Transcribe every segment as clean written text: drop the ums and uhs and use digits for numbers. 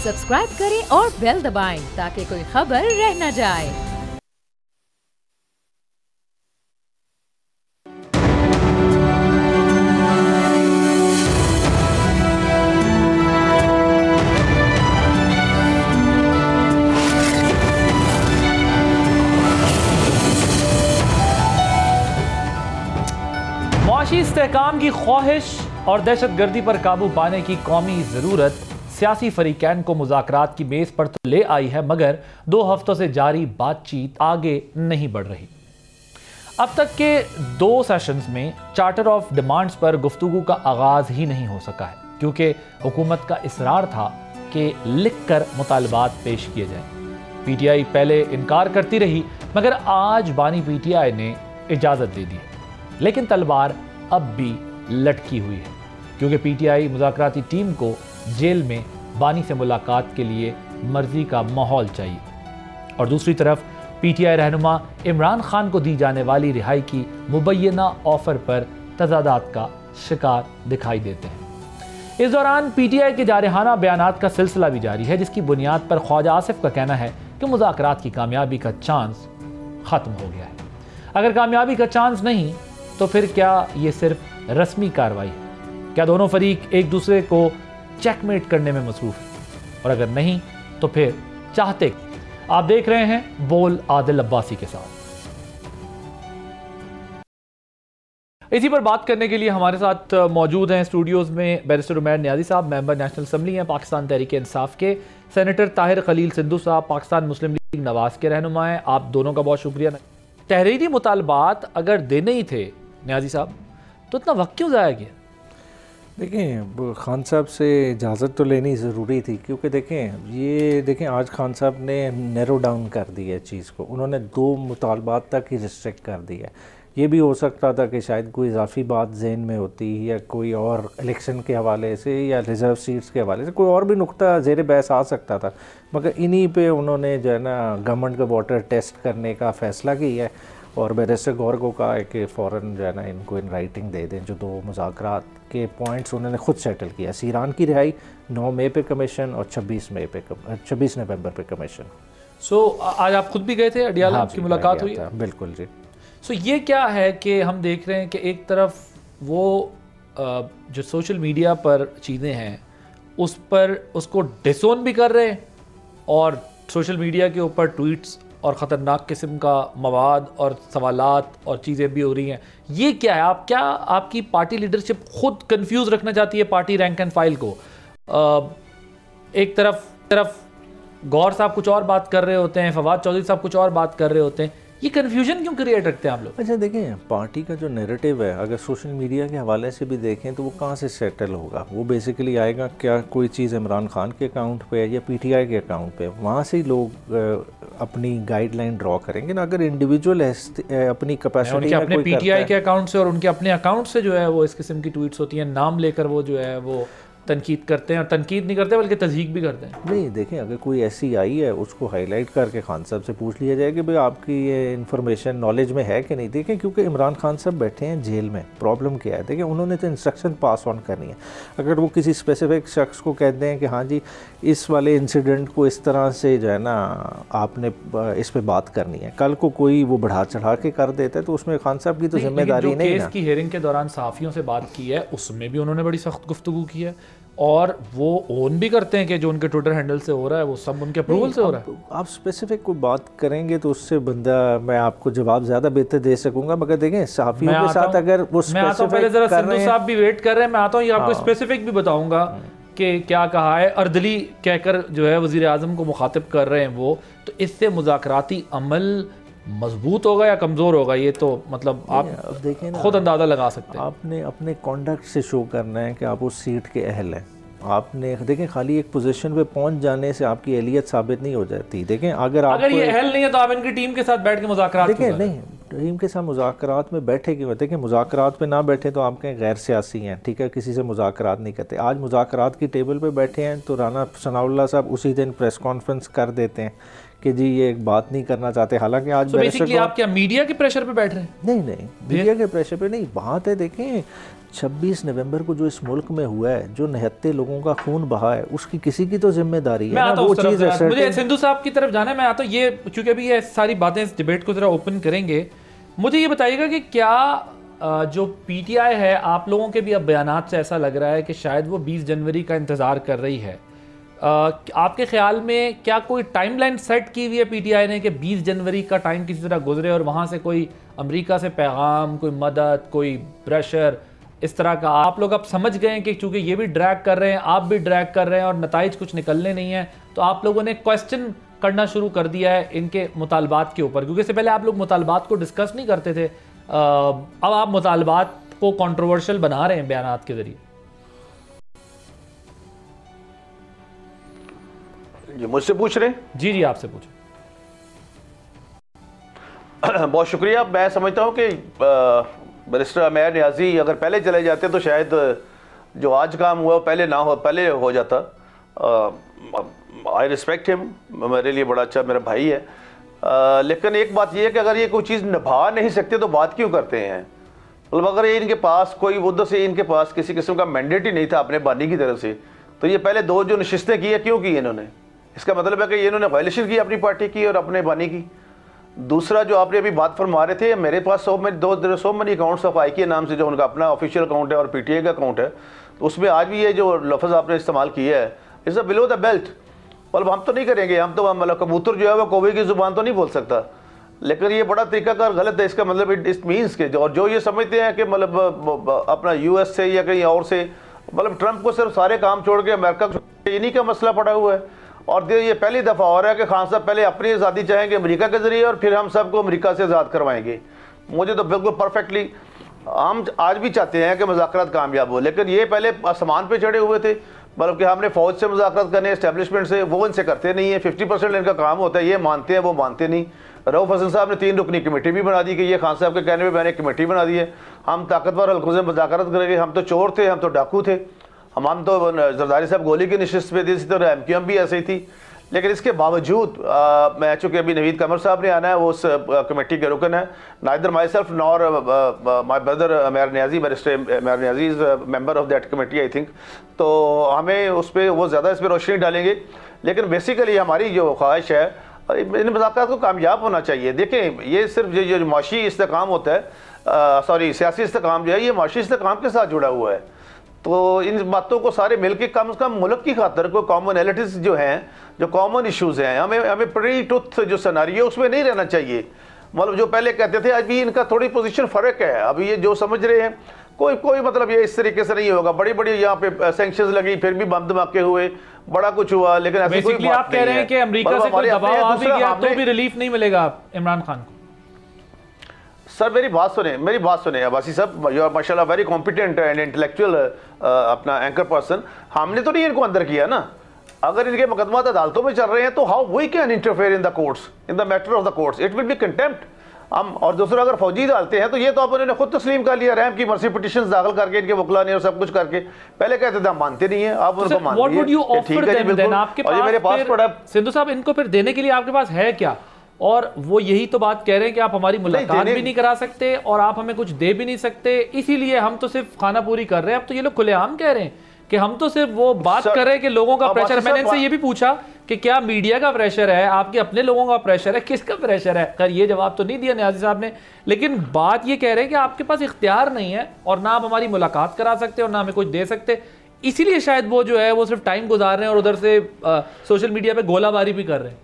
Subscribe करें और bell दबाएं ताकि कोई खबर रह न जाए। मुआशी इस्तेहकाम की ख्वाहिश और दहशत गर्दी पर काबू पाने की कौमी ज़रूरत सियासी फरीकैन को मुज़ाकरात की मेज़ पर तो ले आई है, मगर 2 हफ्तों से जारी बातचीत आगे नहीं बढ़ रही। अब तक के 2 सेशंस में चार्टर ऑफ डिमांड्स पर गुफ्तगू का आगाज़ ही नहीं हो सका है, क्योंकि हुकूमत का इसरार था कि लिख कर मुतालबात पेश किए जाएं। PTI पहले इनकार करती रही, मगर आज बानी PTI ने इजाज़त दे दी है। लेकिन तलवार अब भी लटकी हुई है, क्योंकि PTI मुज़ाकराती टीम को जेल में बानी से मुलाकात के लिए मर्जी का माहौल चाहिए, और दूसरी तरफ PTI रहनुमा इमरान खान को दी जाने वाली रिहाई की मुबैना ऑफर पर तजादात का शिकार दिखाई देते हैं। इस दौरान PTI के जारहाना बयानात का सिलसिला भी जारी है, जिसकी बुनियाद पर ख्वाजा आसिफ का कहना है कि मुज़ाकरात की कामयाबी का चांस ख़त्म हो गया है। अगर कामयाबी का चांस नहीं तो फिर क्या ये सिर्फ रस्मी कार्रवाई है? क्या दोनों फरीक एक दूसरे को चेकमेट करने में मसरूफ है? और अगर नहीं तो फिर चाहते? आप देख रहे हैं बोल आदिल अब्बासी के साथ। इसी पर बात करने के लिए हमारे साथ मौजूद हैं स्टूडियोज में बैरिस्टर उमैर नियाज़ी साहब, मेंबर नेशनल असम्बली हैं पाकिस्तान तहरीक इंसाफ के, सेनेटर ताहिर खलील सिंधु साहब, पाकिस्तान मुस्लिम लीग नवाज के रहनुमा हैं। आप दोनों का बहुत शुक्रिया। तहरीरी मुतालबात अगर देने ही थे नियाज़ी साहब, तो इतना वक्त क्यों ज़ाया किया? देखें, खान साहब से इजाज़त तो लेनी ज़रूरी थी, क्योंकि देखें आज खान साहब ने नैरो डाउन कर दी है चीज़ को। उन्होंने 2 मुतालबात तक ही रिस्ट्रिक्ट कर दिया। ये भी हो सकता था कि शायद कोई इजाफी बात जहन में होती या कोई और इलेक्शन के हवाले से या रिज़र्व सीट्स के हवाले से कोई और भी नुक्ता ज़ेर बहस आ सकता था, मगर इन्हीं पे उन्होंने जो है ना गवर्नमेंट का वाटर टेस्ट करने का फ़ैसला किया है। और बैरिस्टर गौर को कहा है कि फ़ौरन जो है ना इनको इन राइटिंग दे दें जो 2 मुज़ाकरात के पॉइंट्स उन्होंने खुद सेटल किया। सीरान की रिहाई 9 मई पे कमीशन और 26 नवंबर पे कमीशन। आज आप खुद भी गए थे अडियाला? आपकी मुलाकात हुई? बिल्कुल जी। ये क्या है कि हम देख रहे हैं कि एक तरफ वो जो सोशल मीडिया पर चीज़ें हैं उस पर उसको डिसोन भी कर रहे हैं, और सोशल मीडिया के ऊपर ट्वीट्स और ख़तरनाक किस्म का मवाद और सवालात और चीज़ें भी हो रही हैं। ये क्या है? आपकी पार्टी लीडरशिप खुद कंफ्यूज रखना चाहती है पार्टी रैंक एंड फाइल को? एक तरफ गौर साहब कुछ और बात कर रहे होते हैं, फवाद चौधरी साहब कुछ और बात कर रहे होते हैं। ये कन्फ्यूजन क्यों क्रिएट रखते हैं आप लोग? अच्छा देखें, पार्टी का जो नैरेटिव है अगर सोशल मीडिया के हवाले से भी देखें तो वो कहाँ से सेटल होगा? वो बेसिकली आएगा क्या कोई चीज़ इमरान खान के अकाउंट पे या PTI के अकाउंट पे, वहाँ से ही लोग अपनी गाइडलाइन ड्रॉ करेंगे ना। अगर इंडिविजुअल अपनी कैपेसिटी अपने PTI के अकाउंट से और उनके अपने अकाउंट से जो है वो इस किस्म की ट्वीट्स होती हैं, नाम लेकर वो जो है वो तनकीद करते हैं, और तनकीद नहीं करते बल्कि तज़हीक भी करते हैं। नहीं देखें, अगर कोई ऐसी आई है उसको हाईलाइट करके खान साहब से पूछ लिया जाए कि भाई आपकी ये इन्फॉर्मेशन नॉलेज में है कि नहीं। देखें, क्योंकि इमरान खान साहब बैठे हैं जेल में, प्रॉब्लम क्या है? देखें, उन्होंने तो इंस्ट्रक्शन पास ऑन करनी है। अगर वो किसी स्पेसिफिक शख्स को कहते हैं कि हाँ जी इस वाले इंसिडेंट को इस तरह से जो है ना आपने इस पर बात करनी है, कल को कोई वो बढ़ा चढ़ा के कर देता है तो उसमें खान साहब की तो जिम्मेदारी नहीं है। केस की हेयरिंग के दौरान सहाफ़ियों से बात की है, उसमें भी उन्होंने बड़ी सख्त गुफ्तगू की है, और वो ओन भी करते हैं कि जो उनके ट्विटर हैंडल से हो रहा है वो सब उनके अप्रूवल से हो रहा है। आप स्पेसिफिक कोई बात करेंगे तो उससे बंदा मैं आपको जवाब ज़्यादा बेहतर दे सकूंगा, मगर देखें सहाफ़ियों के साथ अगर वो स्पेसिफिक जरा सिंधु साहब भी वेट कर रहे हैं, मैं आता हूँ, ये आपको स्पेसिफिक भी बताऊंगा कि क्या कहा है। अर्दली कहकर जो है वज़ीर आज़म को मुखातिब कर रहे हैं वो, तो इससे मुज़ाकराती अमल मजबूत होगा या कमज़ोर होगा? ये तो मतलब आप देखें ना, खुद अंदाज़ा लगा सकते हैं। आपने अपने कॉन्डक्ट से शो करना है कि आप उस सीट के अहल हैं। आपने देखें खाली एक पोजीशन पे पहुंच जाने से आपकी अहलियत साबित नहीं हो जाती। देखें अगर ये अहल नहीं है तो आप इनकी टीम के साथ बैठ के मुज़ाकरात देखें, नहीं टीम के साथ मुज़ाकरात में बैठे क्यों? देखें, मुज़ाकरात पे ना बैठे तो आप कहें गैर सियासी हैं, ठीक है, किसी से मुज़ाकरात नहीं करते। आज मुज़ाकरात की टेबल पे बैठे हैं तो राना सनाउल्लाह साहब उसी दिन प्रेस कॉन्फ्रेंस कर देते हैं कि जी ये एक बात नहीं करना चाहते, हालांकि आज तो बेसिकली आप क्या मीडिया के प्रेशर पे बैठ रहे हैं? नहीं, मीडिया के प्रेशर पे नहीं, बात है देखें 26 नवंबर को जो इस मुल्क में हुआ है, जो 79 लोगों का खून बहा है, उसकी किसी की तो जिम्मेदारी है ना, वो चीज़ है। मुझे सिंधु साहब की तरफ जाना है, मैं आता हूँ ये, क्योंकि अभी ये सारी बातें इस डिबेट को जरा ओपन करेंगे। मुझे ये बताइएगा कि क्या जो पीटीआई है, आप लोगों के भी अब बयानात से ऐसा लग रहा है कि शायद वो 20 जनवरी का इंतज़ार कर रही है। आपके ख्याल में क्या कोई टाइमलाइन सेट की हुई है पीटीआई ने कि 20 जनवरी का टाइम किसी तरह गुजरे और वहाँ से कोई अमेरिका से पैगाम, कोई मदद, कोई प्रेशर इस तरह का? आप लोग अब समझ गए हैं कि चूंकि ये भी ड्रैग कर रहे हैं, आप भी ड्रैग कर रहे हैं और नताइज कुछ निकलने नहीं है, तो आप लोगों ने क्वेश्चन करना शुरू कर दिया है इनके मुतालबात के ऊपर, क्योंकि इससे पहले आप लोग मुतालबात को डिस्कस नहीं करते थे। अब आप मुतालबात को कंट्रोवर्शियल बना रहे हैं बयानात के जरिए। जी मुझसे पूछ रहे हैं? जी आपसे पूछे। बहुत शुक्रिया। मैं समझता हूँ कि बैरिस्टर आमेर नियाजी अगर पहले चले जाते तो शायद जो आज काम हुआ पहले ना हो, पहले हो जाता। आई रिस्पेक्ट हिम, मेरे लिए बड़ा अच्छा मेरा भाई है। लेकिन एक बात यह है कि अगर ये कोई चीज़ निभा नहीं सकते तो बात क्यों करते हैं? मतलब अगर ये इनके पास कोई उधर से इनके पास किसी किस्म का मैंडेट ही नहीं था अपने बानी की तरफ से, तो ये पहले दो जो नशिस्तें की है क्यों की इन्होंने? इसका मतलब है कि ये इन्होंने वायलेशन की अपनी पार्टी की और अपने बानी की। दूसरा जो आपने अभी बात फरमा रहे थे, मेरे पास सो मनी अकाउंट्स ऑफ आई के नाम से जो उनका अपना ऑफिशियल अकाउंट है और पीटीआई का अकाउंट है, तो उसमें आज भी ये जो लफ्ज़ आपने इस्तेमाल किया है is a below the belt. मतलब हम तो नहीं करेंगे, हम तो मतलब कबूतर जो है वो कौवे की ज़ुबान तो नहीं बोल सकता, लेकिन ये बड़ा तरीकाकार गलत है। इसका मतलब इट मीन्स के और जो ये समझते हैं कि मतलब अपना यूएस से या कहीं और से, मतलब ट्रंप को सिर्फ सारे काम छोड़ के अमेरिका को इन्हीं का मसला पड़ा हुआ है। और ये पहली दफ़ा हो रहा है कि खान साहब पहले अपनी आज़ादी चाहेंगे अमेरिका के ज़रिए और फिर हम सबको अमेरिका से आज़ाद करवाएंगे। मुझे तो बिल्कुल परफेक्टली, हम आज भी चाहते हैं कि मुज़ाकरात कामयाब हो, लेकिन ये पहले आसमान पे चढ़े हुए थे, मतलब कि हमने फ़ौज से मुज़ाकरात करने, इस्टेब्लिशमेंट से, वो इनसे करते नहीं है। 50% इनका काम होता है, ये मानते हैं वो मानते नहीं। रऊफ़ हसन साहब ने 3 रुकनी कमेटी भी बना दी कि ये खान साहब के कहने पर मैंने कमेटी बना दी है, हम ताकतवर हल्कों से मुज़ाकरात करेंगे। हम तो चोर थे, हम तो डाकू थे, हम तो जरदारी साहब गोली की नशिस्त पे थी, इसी तरह MQM भी ऐसे ही थी। लेकिन इसके बावजूद मैं चूँकि अभी नवीद कमर साहब ने आना है, वो उस कमेटी के रुकन है। Neither myself nor my brother Aamer Niazi, barrister Aamer Niazi is member of that committee I think. तो हमें उस पर वो ज़्यादा इस पर रोशनी डालेंगे, लेकिन बेसिकली हमारी जो ख्वाहिश है इन मुज़ाकरात को कामयाब होना चाहिए। देखें, ये सिर्फ जो माशी इस्तेकाम होता है, सॉरी सियासी इस्तेकाम जो है, ये माशी इस्तेकाम के साथ जुड़ा हुआ है। तो इन बातों को सारे मिलकर कम से कम मुल्क की खातर कोई कॉमनैलिटीज़ जो हैं, जो कॉमन इश्यूज़ हैं, हमें प्री टूथ जो सिनेरियो उसमें नहीं रहना चाहिए। मतलब जो पहले कहते थे, अभी इनका थोड़ी पोजीशन फ़र्क है। अभी ये जो समझ रहे हैं कोई मतलब ये इस तरीके से नहीं होगा। बड़ी बड़ी यहाँ पे सैंक्शंस लगी, फिर भी बम धमाके हुए, बड़ा कुछ हुआ, लेकिन ऐसी कोई बात आप कह रहे हैं कि अमेरिका से कोई दबाव आ भी गया तो भी रिलीफ नहीं मिलेगा इमरान खान को? सर मेरी बात सुने अब्बासी साहब, यू आर माशाल्लाह वेरी कॉम्पिटेंट एंड इंटेलेक्चुअल अपना एंकर पर्सन। हमने तो नहीं इनको अंदर किया ना। अगर इनके मुकदमा अदालतों में चल रहे हैं तो how we can interfere in the courts, in the matter of the courts, it will be contempt. हम और दूसरा अगर फौजी डालते हैं तो ये तो अब उन्होंने खुद तस्लीम कर लिया, रहम की मर्सी पिटिशन दाखिल करके इनके वकला ने और सब कुछ करके। पहले कहते थे हम मानते नहीं है, अब उनको मानते हैं। ठीक है जी बिल्कुल, और ये मेरे पास पड़ा। सिंधु साहब, इनको फिर देने के लिए आपके पास है क्या? और वो यही तो बात कह रहे हैं कि आप हमारी मुलाकात भी नहीं करा सकते और आप हमें कुछ दे भी नहीं सकते, इसीलिए हम तो सिर्फ खाना पूरी कर रहे हैं। अब तो ये लोग खुलेआम कह रहे हैं कि हम तो सिर्फ वो बात कर रहे हैं कि लोगों का प्रेशर। मैंने इनसे ये भी पूछा कि क्या मीडिया का प्रेशर है, आपके अपने लोगों का प्रेशर है, किसका प्रेशर है? खैर ये जवाब तो नहीं दिया नियाजी साहब ने, लेकिन बात ये कह रहे हैं कि आपके पास इख्तियार नहीं है और ना आप हमारी मुलाकात करा सकते और ना हमें कुछ दे सकते, इसीलिए शायद वो जो है वो सिर्फ टाइम गुजार रहे हैं और उधर से सोशल मीडिया पे गोलाबारी भी कर रहे हैं।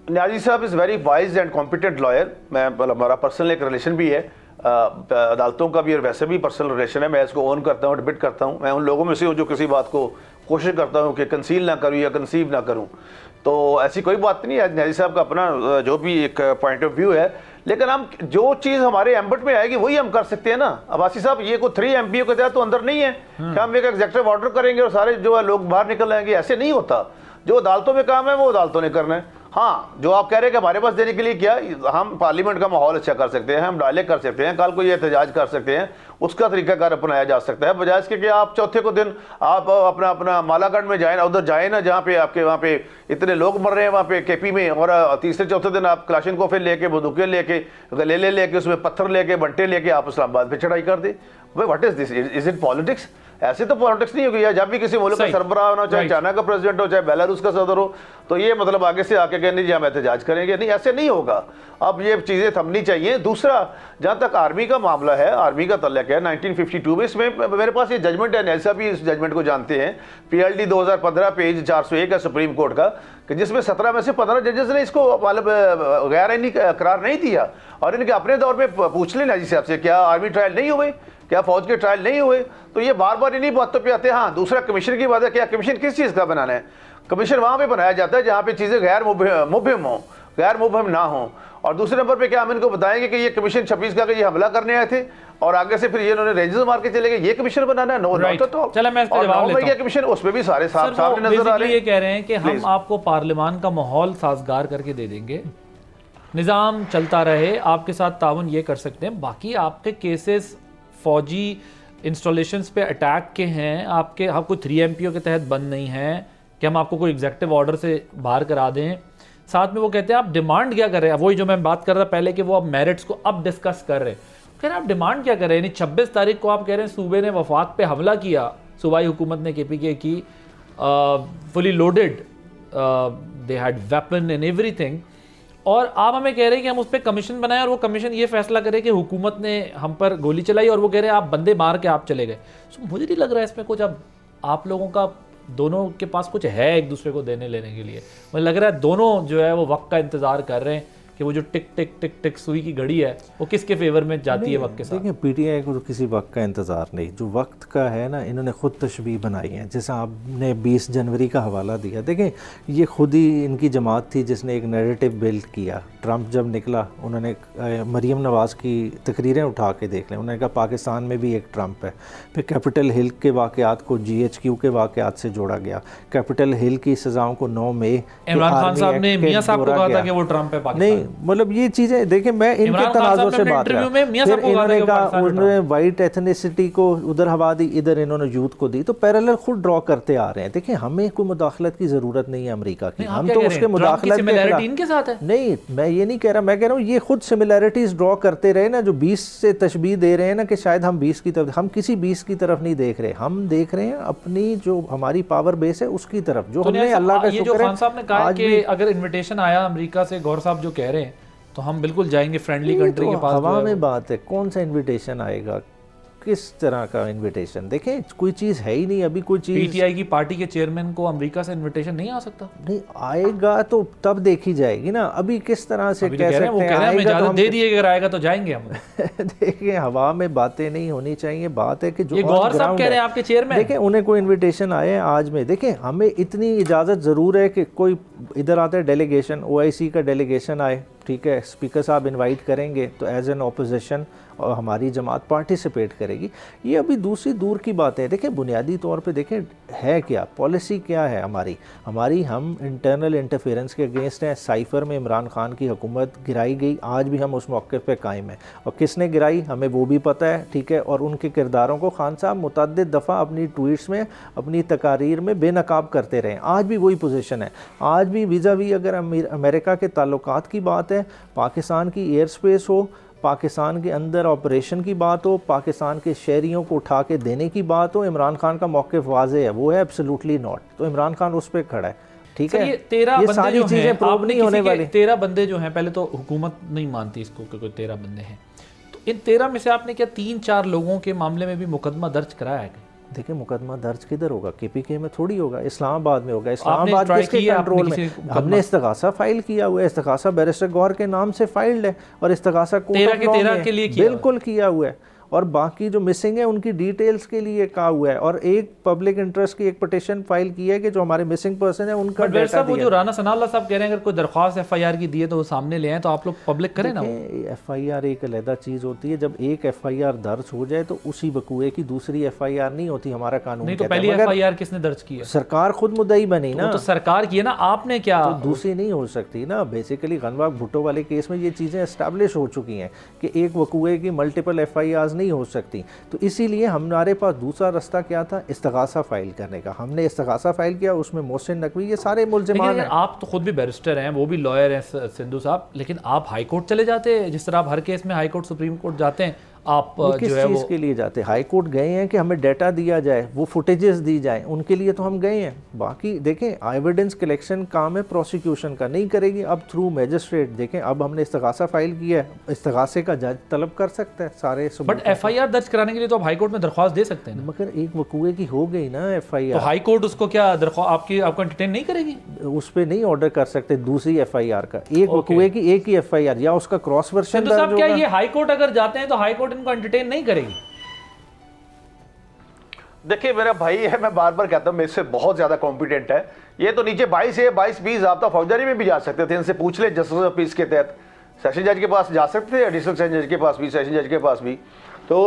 नियाजी साहब is very wise and competent lawyer. मैं हमारा पर्सनल एक रिलेशन भी है, अदालतों का भी और वैसे भी पर्सनल रिलेशन है। मैं इसको ओन करता हूँ, डिबेट करता हूँ। मैं उन लोगों में से हूँ जो किसी बात को कोशिश करता हूँ कि कंसील ना करूँ या कंसीव ना करूँ। तो ऐसी कोई बात नहीं है, नियाजी साहब का अपना जो भी एक पॉइंट ऑफ व्यू है, लेकिन हम जो चीज़ हमारे एम्बट में आएगी वही हम कर सकते हैं ना। अब्बासी साहब, ये कोई 3 MPO के तहत तो अंदर नहीं है कि हम एक एग्जेक्टिव ऑर्डर करेंगे और सारे जो है लोग बाहर निकल आएंगे, ऐसे नहीं होता। जो अदालतों में काम है वो अदालतों ने करना है। हाँ, जो आप कह रहे हैं कि हमारे पास देने के लिए क्या, हम पार्लियामेंट का माहौल अच्छा कर सकते हैं, हम डायलेक्ट कर सकते हैं, कल को ये एहतजाज कर सकते हैं, उसका तरीकाकार अपनाया जा सकता है, बजाय इसके कि आप चौथे को दिन आप अपना मालागढ़ में जाए ना, उधर जाए ना जहाँ पे आपके वहाँ पे इतने लोग मर रहे हैं वहाँ पे केपी में, और तीसरे चौथे दिन आप क्लाशनकोफ लेके, बंदूकें लेके, गलेले लेके, उसमें पत्थर लेके, बंटे लेके आप इस्लामाबाद पे चढ़ाई कर दे। भाई what is this, is it politics? ऐसे तो पॉलिटिक्स नहीं होगी। जब भी किसी मुल्क का सरबराह होना, चाहे चाइना का प्रेसिडेंट हो, चाहे बेलारूस का सदर हो, तो ये मतलब आगे से आके कहने जी हम एहतजाज करेंगे, नहीं, ऐसे नहीं होगा। अब ये चीज़ें थमनी चाहिए। दूसरा, जहाँ तक आर्मी का मामला है, आर्मी का तल्लक है 1952 में, इसमें मेरे पास ये जजमेंट है, ऐसा भी इस जजमेंट को जानते हैं, PLD 2015 पेज 401 है सुप्रीम कोर्ट का, कि जिसमें 17 में से 15 जजेस ने इसको मतलब गैर आईनी करार नहीं दिया। और इनके अपने दौर में पूछ लेना जी साहब से, क्या आर्मी ट्रायल नहीं हुए, क्या फौज के ट्रायल नहीं हुए? तो ये बार बार इन्हीं बातों पे आते हैं। हाँ, दूसरा कमीशन की बात है, क्या कमीशन किस चीज़ का बनाना है? कमीशन वहाँ पे बनाया जाता है जहाँ पे चीज़ें गैर मुबहिम हो, गैर मुबहिम ना हो। और दूसरे नंबर पे क्या हम इनको बताएंगे कि ये कमीशन 26 का ये हमला करने आए थे और आगे से फिर ये इन्होंने रेंजेस मार के चले गए, ये कमीशन बनाना है? No, not at all. चलो मैं इसका जवाब लेता हूं। कमीशन उसमें भी सारे साफ नजर आ रहे हैं। ये कह रहे हैं कि हम आपको पार्लियामान का माहौल साजगार करके दे देंगे, निज़ाम चलता रहे, आपके साथ ताउन ये कर सकते हैं, बाकी आपके केसेस फौजी इंस्टॉलेशंस पे अटैक के हैं, आपको 3 MPO के तहत बंद नहीं है कि हम आपको कोई एग्जेक्टिव ऑर्डर से बाहर करा दें। साथ में वो कहते हैं आप डिमांड क्या कर रहे हैं, वही जो मैं बात कर रहा था पहले कि वो अब मेरिट्स को अब डिस्कस कर रहे हैं। कह रहे हैं आप डिमांड क्या कर रहे हैं? यानी 26 तारीख को आप कह रहे हैं सूबे ने वफाक पे हमला किया, सूबाई हुकूमत ने KPK की, fully loaded, they had weapon and everything, और आप हमें कह रहे हैं कि हम उस पर कमीशन बनाएं और वो कमीशन ये फैसला करे कि हुकूमत ने हम पर गोली चलाई और वो कह रहे हैं आप बंदे मार के आप चले गए। सो मुझे नहीं लग रहा है इसमें कुछ, अब आप लोगों का दोनों के पास कुछ है एक दूसरे को देने लेने के लिए। मुझे लग रहा है दोनों जो है वो वक्त का इंतज़ार कर रहे हैं कि वो जो टिक टिक टिक टिक सुई की घड़ी है वो किसके फेवर में जाती है वक्त के साथ। देखिए, PTI को किसी वक्त का इंतज़ार नहीं, जो वक्त का है ना, इन्होंने ख़ुद तशबीह बनाई है। जैसे आपने 20 जनवरी का हवाला दिया, देखें ये खुद ही इनकी जमात थी जिसने एक नैरेटिव बिल्ड किया। ट्रंप जब निकला, उन्होंने मरीम नवाज़ की तकरीरें उठा के देख लें, उन्होंने कहा पाकिस्तान में भी एक ट्रंप है। फिर कैपिटल हिल के वाक़यात को GHQ के वाक़यात से जोड़ा गया, कैपिटल हिल की सज़ाओं को 9 मई इमरान खान साहब ने मियां साहब को कहा था कि वो ट्रंप है पाकिस्तान। नहीं, मतलब ये चीज़ें देखें, मैं इनके तनाज़ुर से बात कर रहा हूं। इन्होंने कहा उन्होंने वाइट एथनिसिटी को उधर हवा दी, इधर इन्होंने यूथ को दी, तो पैरेलल खुद ड्रॉ करते आ रहे हैं। देखिए, हमें कोई मुदाखलत की ज़रूरत नहीं है अमेरिका की, हम तो उसके मुदाखलत इनके साथ है। नहीं, मैं ये नहीं कह रहा, मैं कह रहा हूँ ये खुद सिमिलैरिटीज़ ड्रॉ करते रहे ना, जो 20 से तशबीह दे रहे हैं ना कि शायद हम 20 की तरफ, हम किसी 20 की तरफ नहीं देख रहे, हम देख रहे हैं अपनी जो हमारी पावर बेस है उसकी तरफ, जो हमने अल्लाह का शुक्र है। खान साहब ने कहा कि अगर इन्विटेशन आया अमेरिका से, गौर साहब जो कह रहे हैं, तो हम बिल्कुल जाएंगे फ्रेंडली कंट्री के पास। हवा में बात है, कौन सा इनविटेशन आएगा, किस तरह का इनविटेशन? देखें, कोई चीज़ है ही नहीं अभी, कोई चीज़। PTI की पार्टी के चेयरमैन को अमेरिका से इन्विटेशन नहीं आ सकता? नहीं आएगा तो तब देखी जाएगी ना, अभी किस तरह से कह सकते हैं? वो कह रहे हैं इजाज़त दे दिए, अगर आएगा तो जाएंगे हम। देखिए, हवा में बातें नहीं होनी चाहिए, बात है कि जो गौर साहब कह रहे हैं आपके चेयरमैन, देखें उन्हें कोई इन्विटेशन आए आज में, देखें हमें इतनी इजाज़त ज़रूर है कि कोई इधर आता है डेलीगेशन, OIC का डेलीगेशन आए, ठीक है, स्पीकर साहब इनवाइट करेंगे तो एज एन ऑपोजिशन और हमारी जमात पार्टिसिपेट करेगी। ये अभी दूसरी दूर की बात है। देखें, बुनियादी तौर पे देखें है क्या, पॉलिसी क्या है हमारी हम इंटरनल इंटरफेरेंस के अगेंस्ट हैं। साइफर में इमरान खान की हुकूमत गिराई गई, आज भी हम उस मौके पे कायम हैं, और किसने गिराई हमें वो भी पता है, ठीक है। और उनके किरदारों को खान साहब मुतअद्दिद दफ़ा अपनी ट्वीट्स में, अपनी तकारीर में बेनकाब करते रहे, आज भी वही पोजीशन है। आज भी वीज़ावी अगर अमेरिका के ताल्लुकात की बात है, पाकिस्तान की एयर स्पेस हो, पाकिस्तान के अंदर ऑपरेशन की बात हो, पाकिस्तान के शहरियों को उठा के देने की बात हो, इमरान खान का मौक़िफ़ वाज़े है, वो है एब्सोल्युटली नॉट। तो इमरान खान उस पर खड़ा है, ठीक है। ये सारी चीज़ें प्रूव नहीं होने वाली। 13 बंदे जो हैं, पहले तो हुकूमत नहीं मानती इसको कि कोई 13 बंदे हैं, तो इन 13 में से आपने क्या 3-4 लोगों के मामले में भी मुकदमा दर्ज कराया है? देखिए, मुकदमा दर्ज किधर होगा? KPK में थोड़ी होगा, इस्लामाबाद में होगा। इस्लामाबाद किसके कंट्रोल में? हमने इस्तगासा फाइल किया हुआ है, इस्तगासा बैरिस्टर गौहर के नाम से फाइल्ड है, और इस्तिगासा कोर्ट ऑफ लॉ में बिल्कुल किया हुआ है। और बाकी जो मिसिंग है उनकी डिटेल्स के लिए कहा हुआ है, और एक पब्लिक इंटरेस्ट की एक पिटीशन फाइल की है कि जो हमारे मिसिंग पर्सन है उनका डेटा वो जो राना सनाउल्लाह साहब कह रहे हैं अगर कोई दरख्वास्त FIR की दी है तो वो सामने ले आए, तो आप लोग पब्लिक करें ना। FIR एक अलग चीज़ होती है, जब एक FIR दर्ज हो जाए तो उसी वकूए की दूसरी FIR नहीं होती, हमारा कानून नहीं। तो पहली FIR किसने दर्ज की है? सरकार खुद मुद्दई बनी ना, तो सरकार की है ना, आपने क्या? तो दूसरी नहीं हो सकती ना। बेसिकली गनबाग भुट्टो वाले केस में ये चीज़ें एस्टैब्लिश हो चुकी हैं कि एक वकूए की मल्टीपल FIRs नहीं हो सकती, तो इसीलिए हमारे पास दूसरा रास्ता क्या था, इस्तगासा फाइल करने का। हमने इस्तगासा फाइल किया, उसमें मोहसिन नकवी ये सारे मुल्ज़िमान हैं। आप तो खुद भी बैरिस्टर हैं, वो भी लॉयर हैं सिंधु साहब, लेकिन आप हाई कोर्ट चले जाते हैं, जिस तरह आप हर केस में हाई कोर्ट सुप्रीम कोर्ट जाते हैं, आप किस जो है चीज़ के लिए जाते? हाई कोर्ट गए हैं कि हमें डाटा दिया जाए, वो फुटेजेस दी जाए, उनके लिए तो हम गए हैं। बाकी देखें एविडेंस कलेक्शन काम है प्रोसिक्यूशन का, नहीं करेगी अब थ्रू मैजिस्ट्रेट। देखें अब हमने इस्तगासा फाइल किया है, इस्तगासे का जज तलब कर सकता है सारे। बट FIR दर्ज कराने के लिए तो आप हाई कोर्ट में दरख्वास्त दे सकते हैं, मगर एक वकूए की हो गई ना FIR, तो हाई कोर्ट उसको क्या आपको एंटरटेन नहीं करेगी? उस पर नहीं ऑर्डर कर सकते दूसरी FIR का। एक वकूए की एक ही FIR या उसका क्रॉस वर्जन दर्ज होगा। क्या ये हाई कोर्ट अगर जाते हैं तो हाई कोर्ट इनको एंटरटेन नहीं करेगी? देखिए मेरा भाई है, मैं बार बार कहता हूँ मेरे से बहुत ज्यादा कॉम्पिटेंट है। ये तो नीचे 22 है, 22-20 ज़ाब्ता फौजदारी में भी जा सकते थे, इनसे पूछ ले जस्टिस ऑफ पीस के तहत। सेशन जज के पास जा सकते थे, एडिशनल सेशन जज के पास भी, सेशन जज के पास भी। तो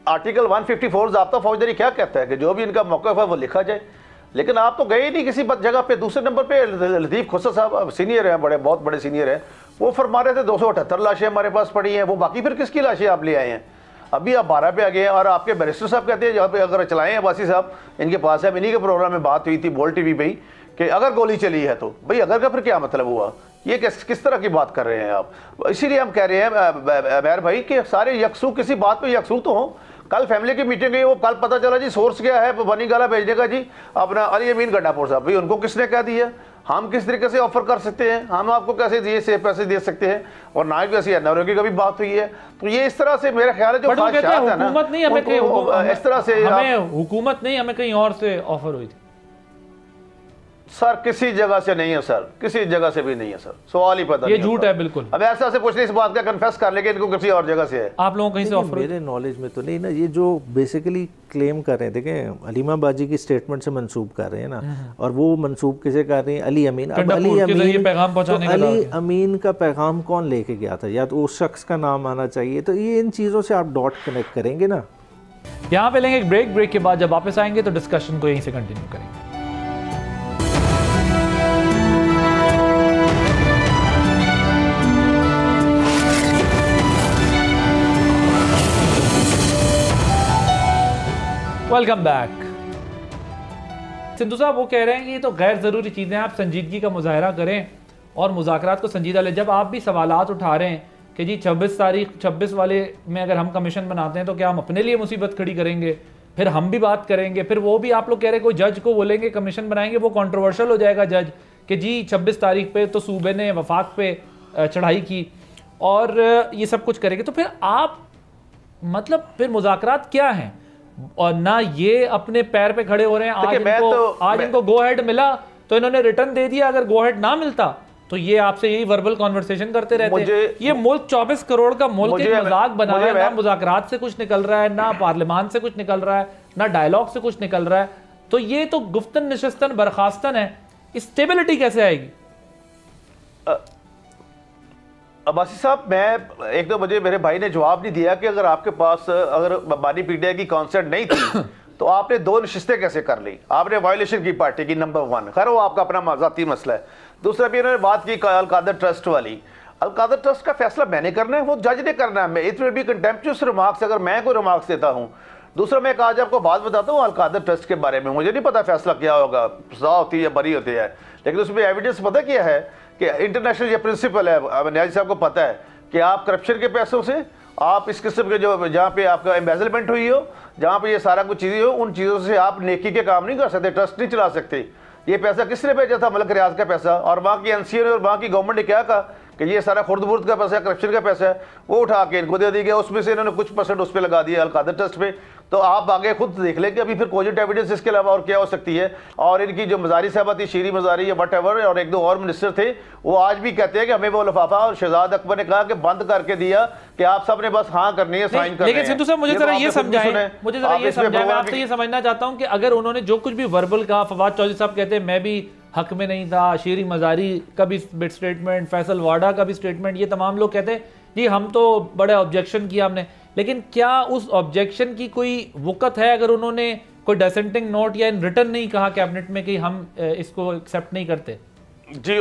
आर्टिकल 154 ज़ाब्ता फौजदारी क्या कहता है कि जो भी इनका मौक़िफ़ है वो लिखा जाए। लेकिन आप तो गए ही नहीं किसी जगह पे। दूसरे नंबर पे लतीफ़ खुसर साहब सीनियर हैं, बहुत बड़े सीनियर हैं, वो फरमा रहे थे 278 लाशें हमारे पास पड़ी हैं। वो बाकी फिर किसकी लाशें आप ले आए हैं? अभी आप 12 पे आ गए हैं और आपके बैरिस्टर साहब कहते हैं जहाँ पे अगर चलाएं अब्बासी साहब इनके पास है। इन्हीं के प्रोग्राम में बात हुई थी बोल टीवी पे ही कि अगर गोली चली है तो भाई अगर का फिर क्या मतलब हुआ? ये किस तरह की बात कर रहे हैं आप? इसीलिए हम कह रहे हैं मैर भाई कि सारे यकसू किसी बात पे यकसू तो हों। कल फैमिली की मीटिंग गई, वो कल पता चला जी सोर्स क्या है बनी गाला भेजने का जी अपना अली अमीन गड्ढापुर साहब। भाई उनको किसने कह दिया? हम किस तरीके से ऑफर कर सकते हैं? हम आपको कैसे दिए से पैसे दे सकते हैं? और ना भी ऐसी एनआरओ की कभी बात हुई है। तो ये इस तरह से मेरा ख्याल है जो हुकूमत नहीं हमें कहीं इस तरह से हुकूमत नहीं हमें कहीं और से ऑफर हुई थी सर, किसी जगह से नहीं है सर, किसी जगह से भी नहीं है सर। सवाल ही पता ये झूठ है बिल्कुल। अब ऐसा से पूछने इस बात का कन्फेस कर लेके इनको किसी और जगह से है। आप लोगों कहीं से ऑफर? मेरे नॉलेज में तो नहीं ना। ये जो बेसिकली क्लेम कर रहे हैं, देखें अलीमा बाजी की स्टेटमेंट से मंसूब कर रहे हैं ना, और वो मंसूब किसे कर रहे हैं? अली अमीन। अब अली अमीन का पैगाम कौन लेके गया था? या तो उस शख्स का नाम आना चाहिए। तो ये इन चीज़ों से आप डॉट कनेक्ट करेंगे ना। यहाँ पे लेंगे एक ब्रेक के बाद जब वापस आएंगे तो डिस्कशन को यहीं से कंटिन्यू करेंगे। Welcome back. सिंधु साहब वो कह रहे हैं कि ये तो गैर ज़रूरी चीज़ें, आप संजीदगी का मुजाहरा करें और मुज़ाकरात को संजीदा लें। जब आप भी सवालात उठा रहे हैं कि जी 26 वाले में अगर हम कमीशन बनाते हैं तो क्या हम अपने लिए मुसीबत खड़ी करेंगे? फिर हम भी बात करेंगे, फिर वो भी आप लोग कह रहे हैं कोई जज को बोलेंगे कमीशन बनाएंगे, वो कंट्रोवर्शियल हो जाएगा जज कि जी 26 तारीख पे तो सूबे ने वफाक पे चढ़ाई की और ये सब कुछ करेंगे। तो फिर आप मतलब फिर मुज़ाकरात क्या हैं? और ना ये अपने पैर पे खड़े हो रहे हैं। आज इनको गो हेड मिला तो इन्होंने रिटर्न दे दिया, अगर गो हेड ना मिलता तो ये आपसे यही वर्बल कॉन्वर्सेशन करते रहते हैं। ये मुल्क 24 करोड़ का मुल्क एक मजाक बना है। ना मुज़ाकरात से कुछ निकल रहा है, ना पार्लियामान से कुछ निकल रहा है, ना डायलॉग से कुछ निकल रहा है। तो ये तो गुफ्तन नशस्तन बर्खास्तन है। स्टेबिलिटी कैसे आएगी? अब्बासी साहब, मैं 1-2 बजे मेरे भाई ने जवाब नहीं दिया कि अगर आपके पास अगर बानी पीटीआई की कॉन्सेंट नहीं थी तो आपने 2 नशिस्तें कैसे कर ली? आपने वायलेशन की पार्टी की, नंबर 1। खैर वो आपका अपना ज़ाती मसला है। दूसरा भी इन्होंने बात की अलकादर ट्रस्ट वाली। अलकादर ट्रस्ट का फैसला मैंने करना है, वो जज ने करना है। इट विल बी कंटेम्प्चुअस रिमार्क्स अगर मैं कोई रिमार्क्स देता हूँ। दूसरा मैं आज आपको बात बताता हूँ अलकादर ट्रस्ट के बारे में। मुझे नहीं पता फैसला क्या होगा, सजा होती है बरी होती है, लेकिन उसमें एविडेंस पता क्या है कि इंटरनेशनल ये प्रिंसिपल है, न्याजी साहब को पता है कि आप करप्शन के पैसों से, आप इस किस्म के जो जहाँ पे आपका एम्बेजलमेंट हुई हो, जहाँ पे ये सारा कुछ चीज़ें हो, उन चीज़ों से आप नेकी के काम नहीं कर सकते, ट्रस्ट नहीं चला सकते। ये पैसा किसने भेजा था? मलक रियाज का पैसा। और वहाँ की एनसीए ने और वहाँ की गवर्नमेंट ने क्या कहा कि ये सारा खुर्द-बुर्द का पैसा है, करप्शन का पैसा है, वो उठा के इनको दे दी गया, उसमें से इन्होंने कुछ परसेंट उस पर लगा दिया अल-कादर ट्रस्ट पे। तो आप आगे खुद देख लें कि अभी फिर कोजिट एविडेंस इसके अलावा और क्या हो सकती है। और इनकी जो मजारी साहबा थी, शीरी मजारी या वट एवर, और एक दो और मिनिस्टर थे, वो आज भी कहते हैं कि हमें वो लिफाफा और शहजाद अकबर ने कहा कि बंद करके दिया कि आप सब ने बस हाँ करनी है, साइन करनी है। लेकिन सिद्धू साहब मुझे जरा ये समझाएं, मैं आपसे ये समझना चाहता हूं कि अगर उन्होंने जो कुछ भी वर्बल कहा, फवाद चौधरी साहब कहते हैं मैं भी हक में नहीं था, शीरी मजारी का भी स्टेटमेंट, फैसल वाडा का भी स्टेटमेंट, ये तमाम लोग कहते हैं जी हम तो बड़े ऑब्जेक्शन किया हमने, लेकिन क्या उस ऑब्जेक्शन की कोई वक़्त है अगर उन्होंने कोई डिसेंटिंग नोट या इन रिटर्न नहीं कहा कैबिनेट में कि हम इसको एक्सेप्ट नहीं करते? जी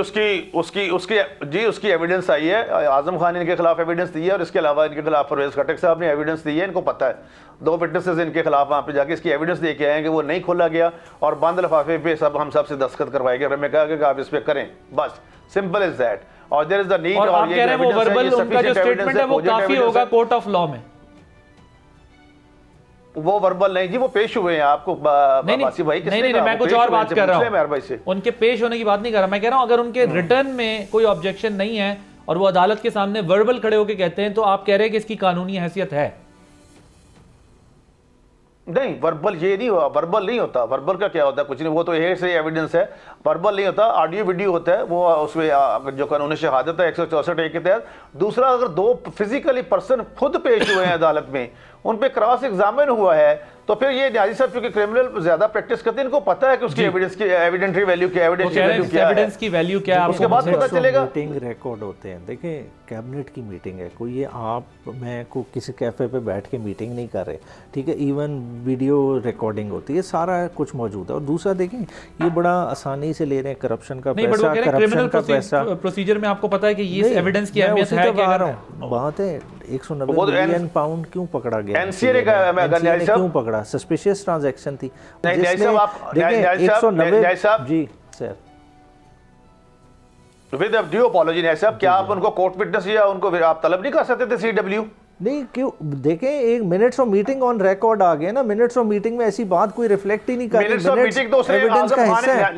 उसकी एविडेंस आई है, आजम खान इनके खिलाफ एविडेंस दी है और इसके अलावा इनके खिलाफ परवेज खटक साहब ने एविडेंस दी है, इनको पता है। 2 विटनेसेस इनके खिलाफ वहाँ पे जाके इसकी एविडेंस दे के आए हैं कि वो नहीं खोला गया और बंद लिफाफे पे सब हम सबसे दस्तखत करवाए गए। हमें कहा कि आप इस पे करें, बस सिंपल इज दैट। और देयर इज द नीड, और आप कह रहे हैं वो वर्बल उनका जो स्टेटमेंट है वो काफी होगा कोर्ट ऑफ लॉ में? वो वर्बल नहीं जी, वो पेश हुए हैं आपको बासी भाई। नहीं, मैं कुछ और बात कर रहा हूं, उनके पेश होने की बात नहीं कर रहा। मैं कह रहा हूं अगर उनके रिटर्न में कोई ऑब्जेक्शन नहीं है और वो अदालत के सामने वर्बल खड़े होकर कहते हैं, तो आप कह रहे हैं कि इसकी कानूनी हैसियत है? नहीं, वर्बल ये नहीं हुआ, वर्बल नहीं होता। वर्बल का क्या होता है? कुछ नहीं, वो तो ये से एविडेंस है। वर्बल नहीं होता, ऑडियो वीडियो होता है, वो उसमें जो कानून शहादत है 164 के तहत। दूसरा, अगर 2 फिजिकली पर्सन खुद पेश हुए हैं अदालत में, उन पे क्रॉस एग्जामिन हुआ है, तो फिर ये न्याजी साहब क्योंकि क्रिमिनल ज्यादा प्रैक्टिस करते हैं, इनको पता है कि उसकी एविडेंस की एविडेंटरी वैल्यू क्या है, एविडेंस की वैल्यू क्या है, उसके बाद पता चलेगा। मीटिंग रिकॉर्ड होते हैं, देखिए कैबिनेट की मीटिंग है, कोई ये आप मैं को किसी कैफे पे बैठ के मीटिंग नहीं कर रहे, ठीक है। इवन वीडियो रिकॉर्डिंग होती है, सारा कुछ मौजूद है। और दूसरा देखें, ये बड़ा आसानी से ले रहे हैं करप्शन का पैसा, करप्शन का पैसा प्रोसीजर में आपको पता है कि ये एविडेंस की अहमियत है। बात है 190 मिलियन पाउंड क्यों पकड़ा गया? एनसीए क्यों पकड़ा? सस्पिशियस ट्रांजैक्शन थी। जी सर, विद ड्यू अपॉलॉजी न्याय साहब, क्या आप उनको कोर्ट विटनेस या उनको आप तलब नहीं कर सकते थे सीडब्ल्यू? नहीं, क्यों? देखें, एक minutes of meeting on record आ गया ना। मिनट्स ऑफ मीटिंग में ऐसी बात कोई रिफ्लेक्ट ही नहीं कर रही। मिनट्स ऑफ मीटिंग तो उसने एविडेंस का हिस्सा है।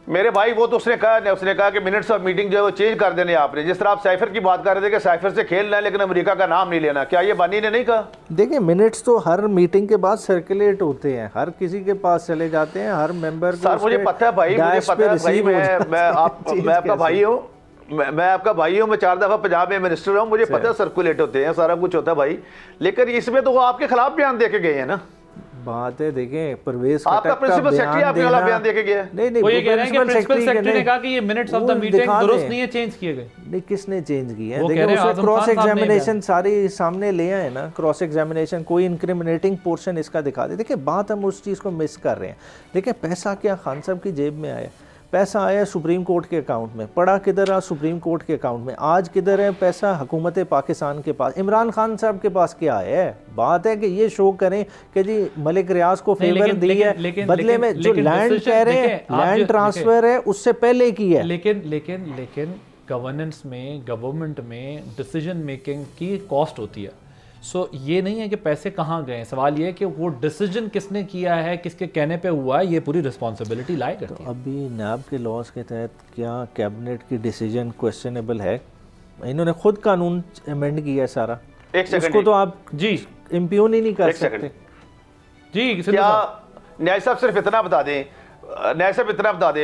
मेरे भाई वो तो उसने कहा कि मिनट्स ऑफ मीटिंग जो है वो चेंज कर देने आपने। जिस तरह आप साइफर की बात कर रहे थे कि साइफर से खेलना है लेकिन अमेरिका का नाम नहीं लेना, क्या ये बानी ने नहीं कहा? देखिए, मिनट्स तो हर मीटिंग के बाद सर्कुलेट होते हैं, हर किसी के पास चले जाते हैं, हर मेंबर को। सर मुझे पता है भाई, मुझे पता है भाई, मैं आपका भाई हूँ, मैं आपका भाई हूँ, मैं 4 दफा पंजाब में मिनिस्टर हूँ, मुझे पता है सर्कुलेट होते हैं, सारा कुछ होता है भाई। लेकिन इसमें तो वो आपके खिलाफ बयान दे के गए हैं ना। बात है, देखें, परवेज आपका प्रिंसिपल सेक्रेटरी आपके खिलाफ बयान देके गया है। नहीं, वो ये कह रहे हैं कि प्रिंसिपल सेक्रेटरी ने कहा कि ये मिनट्स ऑफ द मीटिंग दुरुस्त नहीं है, चेंज किए गए। नहीं, किसने चेंज किए हैं? देखिए, उसमें क्रॉस एग्जामिनेशन सारी सामने ले आए ना, क्रॉस एग्जामिनेशन, कोई इंक्रिमिनेटिंग पोर्शन इसका दिखा दे। देखिए, बात हम उस चीज़ को मिस कर रहे हैं। देखिए, पैसा क्या खान साहब की जेब में आया? पैसा आया सुप्रीम कोर्ट के अकाउंट में, पड़ा किधर है? सुप्रीम कोर्ट के अकाउंट में। आज किधर है पैसा? हुकूमत पाकिस्तान के पास, इमरान खान साहब के पास क्या है? बात है कि ये शो करें कि जी मलिक रियाज को फेवर दी है, बदले में जो लैंड कह रहे हैं, लैंड ट्रांसफर है, उससे पहले की है। लेकिन गवर्नेंस में, गवर्नमेंट में डिसीजन मेकिंग की कॉस्ट होती है। सो ये नहीं है कि पैसे कहाँ गए, सवाल ये है कि वो डिसीजन किसने किया है, किसके कहने पे हुआ है, ये पूरी रिस्पॉन्सिबिलिटी लाई करती है। अभी नैब के लॉज के तहत क्या कैबिनेट की डिसीजन क्वेश्चनेबल है? इन्होंने खुद कानून अमेंड किया है सारा, उसको तो आप जी इम्प्यून ही नहीं कर सकते। जी क्या न्याय साहब सिर्फ इतना बता दें,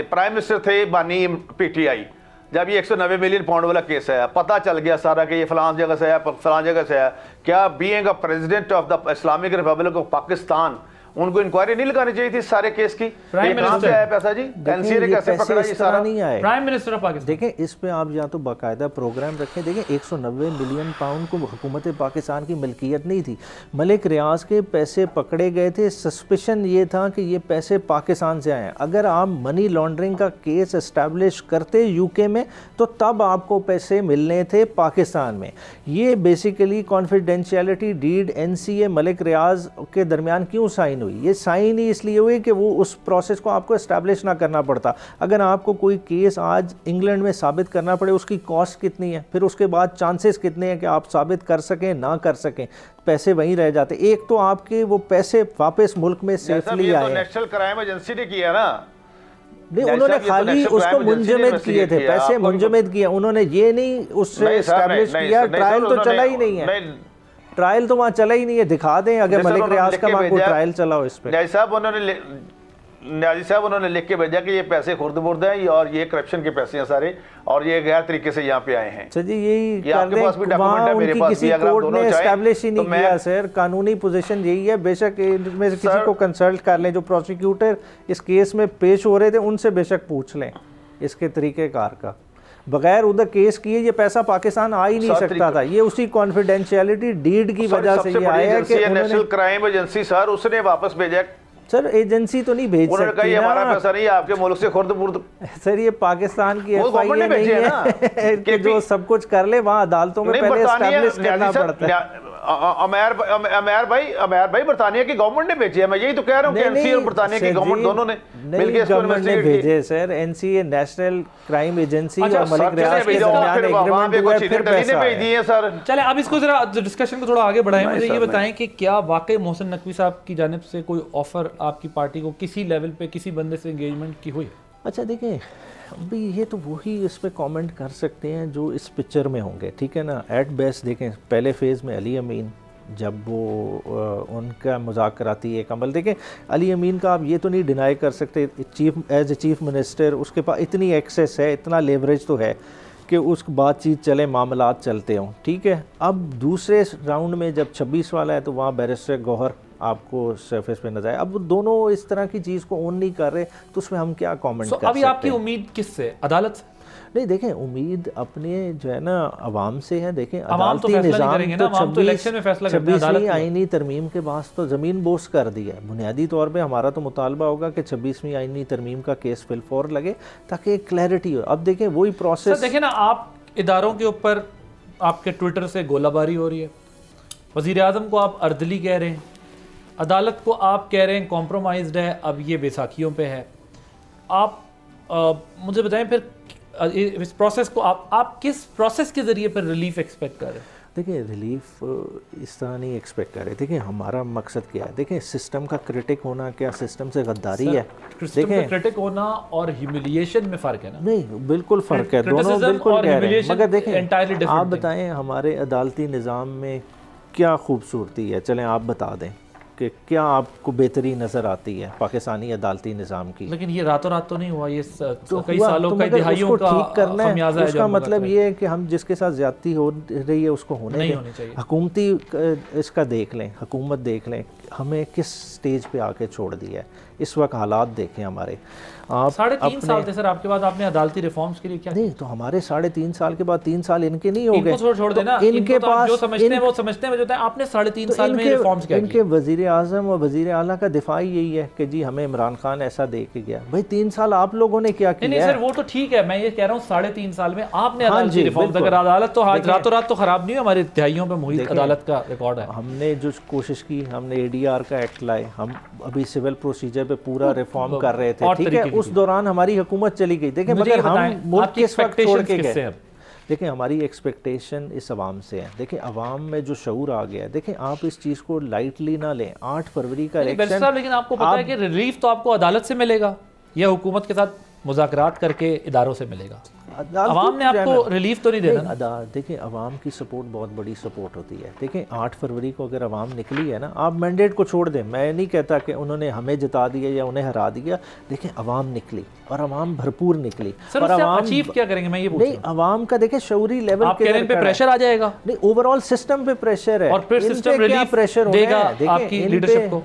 प्राइम मिनिस्टर थे बानी पीटीआई, जब ये 190 मिलियन पाउंड वाला केस है, पता चल गया सारा कि ये फलां जगह से है, फलां जगह से है, क्या being a president of the Islamic Republic of Pakistan उनको इंक्वायरी नहीं लगानी चाहिए थी सारे केस की? प्राइम मिनिस्टर आया पैसा जी, एनसीए ने कैसे पकड़ा ये सारा? नहीं आया प्राइम मिनिस्टर ऑफ पाकिस्तान। देखें, इस पे आप या तो बाकायदा प्रोग्राम रखें। देखें, 190 मिलियन पाउंड को हुकूमत पाकिस्तान की मिल्कियत नहीं थी, मलिक रियाज के पैसे पकड़े गए थे। सस्पिशन ये था कि ये पैसे पाकिस्तान से आए हैं। अगर आप मनी लॉन्ड्रिंग का केस एस्टैब्लिश करते यूके में, तो तब आपको पैसे मिलने थे पाकिस्तान में। ये basically confidentiality deed NCA Malik Riaz के दरमियान क्यों साइन हुई? ये साइन ही इसलिए हुई कि वो उस प्रोसेस को आपको एस्टैब्लिश ना करना पड़ता। अगर आपको कोई केस आज इंग्लैंड में साबित करना पड़े, उसकी कॉस्ट कितनी है, फिर उसके बाद चांसेस कितने हैं कि आप साबित कर सकें ना कर सकें, पैसे वहीं रह जाते। एक तो आपके वो पैसे वापस मुल्क में सेफली आए। नेशनल क्राइम एजेंसी ने किया ना, नहीं, उन्होंने खाली उसको मुंजमद किए थे, पैसे मुंजमद किए उन्होंने, ये नहीं उससे एस्टैब्लिश किया। ट्रायल तो चला ही नहीं है, ट्रायल तो वहाँ चला ही नहीं है। दिखा दें अगर मलिक रियाज का वहाँ कोई ट्रायल चला हो इस पे। न्याजी साहब उन्होंने लिख के भेजा कि ये पैसे खुर्द बुर्द हैं और ये करप्शन के पैसे हैं सारे, और ये गैर तरीके से यहाँ पे आए हैं। सर जी यही आपके पास भी डॉक्यूमेंट है, मेरे पास भी, अगर आप दोनों चाहें एस्टैब्लिश ही नहीं किया सर। कानूनी पोजीशन यही है, बेशक इनमें से किसी को कंसल्ट कर लें, जो प्रोसिक्यूटर इस केस में पेश हो रहे थे उनसे बेशक पूछ लें इसके तरीक़ेकार का। बगैर उधर केस किए ये पैसा पाकिस्तान आ ही नहीं सकता था। ये उसी कॉन्फिडेंशियलिटी डीड की वजह से ये आया है कि नेशनल क्राइम एजेंसी सर उसने वापस भेजा। सर एजेंसी तो नहीं भेज सकती ना, हमारा पैसा नहीं है आपके मुल्क से खुर्द-बुर्द। सर ये पाकिस्तान की एफआईए नहीं है कि जो सब कुछ कर ले, वहाँ अदालतों में पहले एस्टैब्लिश करना पड़ता है। अमेर भाई बरतानिया की गवर्नमेंट ने भेजी है, मैं यही तो कह रहा हूँ कि एनसीए और बरतानिया की गवर्नमेंट दोनों ने मिलकर गवर्नमेंट ने भेजे sir. NCA national crime agency और मलिक रियाज के दरमियान एग्रीमेंट हुआ, फिर पैसा भेज दिए सर। चले अब इसको जरा डिस्कशन को थोड़ा आगे बढ़ाएं। मुझे ये बताएं कि क्या वाकई मोहसिन नकवी साहब की जानिब से कोई ऑफर आपकी पार्टी को किसी लेवल पे किसी बंदे से एंगेजमेंट की हुई? अच्छा देखें, अभी ये तो वही इस पर कमेंट कर सकते हैं जो इस पिक्चर में होंगे, ठीक है ना। एट बेस्ट देखें पहले फेज़ में अली अमीन जब वो उनका मुज़ाकराती एक अमल, देखें अली अमीन का आप ये तो नहीं डिनाई कर सकते, एज ए चीफ़ मिनिस्टर उसके पास इतनी एक्सेस है, इतना लेवरेज तो है कि उस बातचीत चले, मामलात चलते हों, ठीक है। अब दूसरे राउंड में जब 26 वाला है तो वहाँ बैरिस्टर गौहर आपको सरफेस पे नजर आए। अब दोनों इस तरह की चीज़ को ओन नहीं कर रहे तो उसमें हम क्या कमेंट कर सकते हैं? अभी आपकी उम्मीद किससे? अदालत से? नहीं देखें, उम्मीद अपने जो है ना अवाम से है। देखें अदालती निज़ाम तो 26वीं आईनी तरमीम के बाद तो ज़मीन बोस कर दिया है। बुनियादी तौर पे हमारा तो मुतालबा होगा कि 26वीं आईनी तरमीम का केस फिलफौर लगे ताकि एक क्लैरिटी हो। अब देखें वही प्रोसेस, देखें ना, आप इदारों के ऊपर आपके ट्विटर से गोलाबारी हो रही है, वज़ीर आज़म को आप अर्दली कह रहे हैं, अदालत को आप कह रहे हैं कॉम्प्रोमाइज्ड है, अब ये बैसाखियों पे है। आप मुझे बताएं फिर इस प्रोसेस को आप किस प्रोसेस के ज़रिए पर रिलीफ एक्सपेक्ट कर रहे हैं? देखिए रिलीफ इस तरह नहीं एक्सपेक्ट कर रहे। देखिए हमारा मकसद क्या है, देखिए सिस्टम का क्रिटिक होना क्या सिस्टम से गद्दारी है? देखिए क्रिटिक होना और ह्यूमिलिएशन में फ़र्क है ना? नहीं बिल्कुल फ़र्क है, दोनों बिल्कुल कह रहे हैं। मगर देखें आप बताएं हमारे अदालती निज़ाम में क्या खूबसूरती है, चलें आप बता दें कि क्या आपको बेहतरी नज़र आती है पाकिस्तानी अदालती निज़ाम की? लेकिन ये रातों रात तो नहीं हुआ, ये तो कई सालों का दिहाइयों का ठीक करना है। उसका मतलब ये है कि हम जिसके साथ ज्यादती हो रही है उसको होने दें। हुकूमती इसका देख लें, हुकूमत देख लें हमें किस स्टेज पे आके छोड़ दिया है। इस वक्त हालात देखें हमारे। आप 3.5 साल थे सर आपके बाद, आपने अदालती रिफॉर्म्स के लिए क्या नहीं? तो हमारे 3.5 साल के बाद 3 साल इनके नहीं हो गए? छोड़ देना, इनके पास जो समझते हैं वो समझते हैं, जो आपने 3.5 साल में रिफॉर्म्स क्या? इनके वजीर आज़म और वजीर आला का दिफा यही है कि जी हमें इमरान खान ऐसा दे के गया। भाई 3 साल आप लोगों ने क्या किया? नहीं सर वो तो ठीक है, मैं ये कह रहा हूँ 3.5 साल में आपने अदालती रिफॉर्म्स, अगर अदालत तो रातों रात तो खराब नहीं है, हमारे दिहाइयों पे मुहित अदालत का रिकॉर्ड है। हमने जो कोशिश की, हमने ADR का एक्ट लाए, हम अभी सिविल प्रोसीजर पे पूरा रिफॉर्म कर रहे थे, ठीक है। उस दौरान हमारी हुकूमत चली गई। देखें मगर हम मुल्क किस वक्त छोड़ के गए? देखें हमारी एक्सपेक्टेशन इस अवाम से है। देखें अवाम में जो शऊर आ गया है, देखें आप इस चीज़ को लाइटली ना लें। 8 फरवरी का इलेक्शन, लेकिन आपको पता है कि रिलीफ तो आपको अदालत से मिलेगा या हुकूमत के साथ मुज़ाकरात करके इदारों से मिलेगा? अवाम ने आपको रिलीफ तो नहीं देना। देखिए अवाम की सपोर्ट बहुत बड़ी सपोर्ट होती है। देखिए 8 फरवरी को अगर अवाम निकली है ना, आप मैंडेट को छोड़ दें, मैं नहीं कहता कि उन्होंने हमें जिता दिया या उन्हें हरा दिया। देखिए अवाम निकली और अवाम भरपूर निकली। सर उससे आप अचीव क्या करेंगे, मैं ये पूछ रहा हूं? नहीं अवाम का देखिए शऊरी लेवल आप कह रहे हैं पे प्रेशर आ जाएगा? नहीं ओवरऑल सिस्टम पे प्रेशर है और फिर सिस्टम रिलीफ प्रेशर देगा आपकी लीडरशिप को?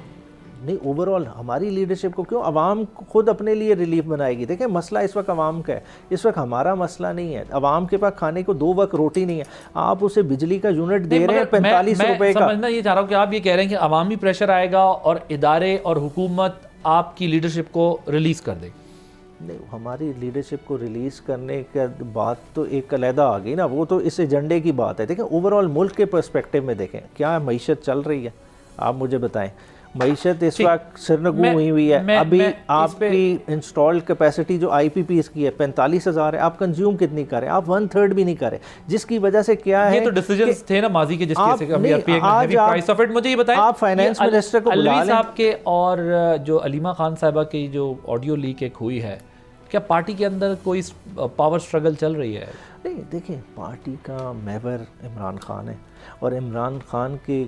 नहीं ओवरऑल हमारी लीडरशिप को क्यों, अवाम खुद अपने लिए रिलीफ बनाएगी। देखिए मसला इस वक्त अवाम का है, इस वक्त हमारा मसला नहीं है। अवाम के पास खाने को 2 वक्त रोटी नहीं है, आप उसे बिजली का यूनिट दे रहे हैं 45 रुपए का। समझना ये चाह रहा हूँ कि आप ये कह रहे हैं कि अवामी प्रेशर आएगा और इदारे और हुकूमत आपकी लीडरशिप को रिलीज़ कर देगी? नहीं हमारी लीडरशिप को रिलीज़ करने के बात तो एक अलहदा आ गई ना, वो तो इस एजेंडे की बात है। देखें ओवरऑल मुल्क के पर्सपेक्टिव में देखें क्या मईशत चल रही है, आप मुझे बताएं। मईशत इस वक्त सिरनगू हुई है। अभी आपकी इंस्टॉल्ड कैपेसिटी जो IPPs की है 45,000 है, आप कंज्यूम कितनी करें? आप 1/3 भी नहीं करें, जिसकी वजह से क्या है, ये तो डिसीजंस थे ना माजी के, जिसके प्राइस ऑफ इट। मुझे ये बताएं, आप फाइनेंस मिनिस्टर को बुला लें। साहब के और जो अलीमा खान साहिबा की जो ऑडियो लीक एक हुई है क्या पार्टी के अंदर कोई पावर स्ट्रगल चल रही है? नहीं, देखिए पार्टी का महवर इमरान खान है और इमरान खान के